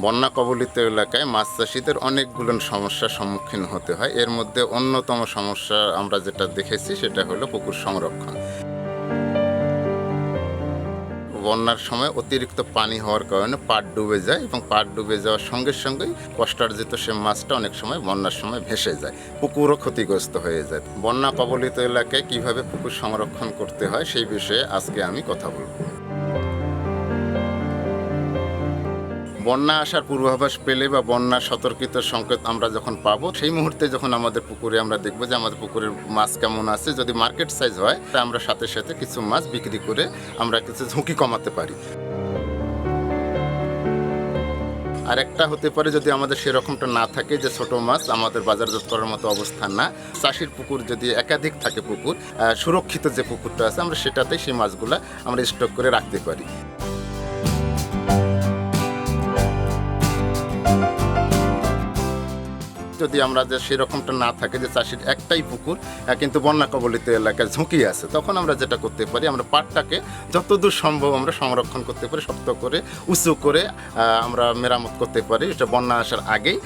বন্যা কবলিত এলাকায় মাছ চাষিদের অনেকগুলো সমস্যার সম্মুখীন হতে হয়। এর মধ্যে অন্যতম সমস্যা আমরা যেটা দেখেছি সেটা হলো পুকুর সংরক্ষণ। বন্যার সময় অতিরিক্ত পানি হওয়ার কারণে পাড় ডুবে যায় এবং পাড় ডুবে যাওয়ার সঙ্গে সঙ্গেই কষ্টার্জিত সে মাছটা অনেক সময় বন্যার সময় ভেসে যায়, পুকুরও ক্ষতিগ্রস্ত হয়ে যায়। বন্যা কবলিত এলাকায় কিভাবে পুকুর সংরক্ষণ করতে হয় সেই বিষয়ে আজকে আমি কথা বলবো। বন্যা আসার পূর্বাভাস পেলে বা বন্যার সতর্কিত সংকেত আমরা যখন পাবো, সেই মুহূর্তে যখন আমাদের পুকুরে আমরা দেখবো যে আমাদের পুকুরের মাছ কেমন আছে, যদি মার্কেট সাইজ হয় তা আমরা সাথে সাথে কিছু মাছ বিক্রি করে আমরা কিছু ঝুঁকি কমাতে পারি। আর একটা হতে পারে যদি আমাদের সেরকমটা না থাকে, যে ছোট মাছ আমাদের বাজারজাত করার মতো অবস্থা না, চাষির পুকুর যদি একাধিক থাকে, পুকুর সুরক্ষিত যে পুকুরটা আছে আমরা সেটাতেই সেই মাছগুলা আমরা স্টক করে রাখতে পারি। যদি আমরা যে সেরকমটা না থাকে, যে চাষির একটাই পুকুর কিন্তু বন্যা কবলিত এলাকায় ঝুঁকি আছে, তখন আমরা যেটা করতে পারি, আমরা পাড়টাকে যতদূর সম্ভব আমরা সংরক্ষণ করতে পারি, শক্ত করে উঁচু করে আমরা মেরামত করতে পারি, এটা বন্যা আসার আগেই।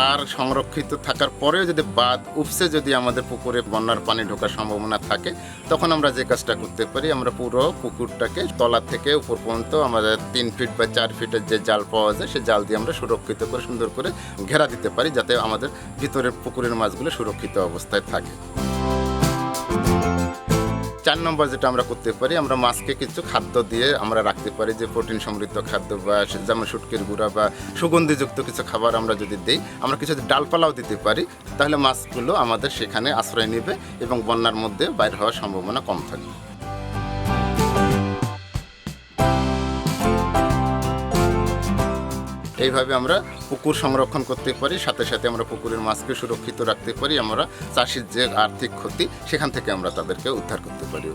পাড় সংরক্ষিত থাকার পরেও যদি বাঁধ উপসে যদি আমাদের পুকুরে বন্যার পানি ঢোকার সম্ভাবনা থাকে, তখন আমরা যে কাজটা করতে পারি, আমরা পুরো পুকুরটাকে তলা থেকে উপর পর্যন্ত আমাদের 3 ফিট বা 4 ফিটের যে জাল পাওয়া যায়, সেই জাল দিয়ে আমরা সুরক্ষিত করে সুন্দর করে ঘেরা দিতে পারি, যাতে আমাদের ভিতরের পুকুরের মাছগুলো সুরক্ষিত অবস্থায় থাকে। 4 নম্বর যেটা আমরা করতে পারি, আমরা মাছকে কিছু খাদ্য দিয়ে আমরা রাখতে পারি, যে প্রোটিন সমৃদ্ধ খাদ্য বা যেমন শুটকির গুঁড়া বা সুগন্ধিযুক্ত কিছু খাবার আমরা যদি দিই, আমরা কিছু ডালপালাও দিতে পারি, তাহলে মাছগুলো আমাদের সেখানে আশ্রয় নেবে এবং বন্যার মধ্যে বাইর হওয়ার সম্ভাবনা কম থাকবে। এইভাবে আমরা পুকুর সংরক্ষণ করতে পারি, সাথে সাথে আমরা পুকুরের মাছকে সুরক্ষিত রাখতে পারি, আমরা চাষির যে আর্থিক ক্ষতি সেখান থেকে আমরা তাদেরকে উদ্ধার করতে পারি।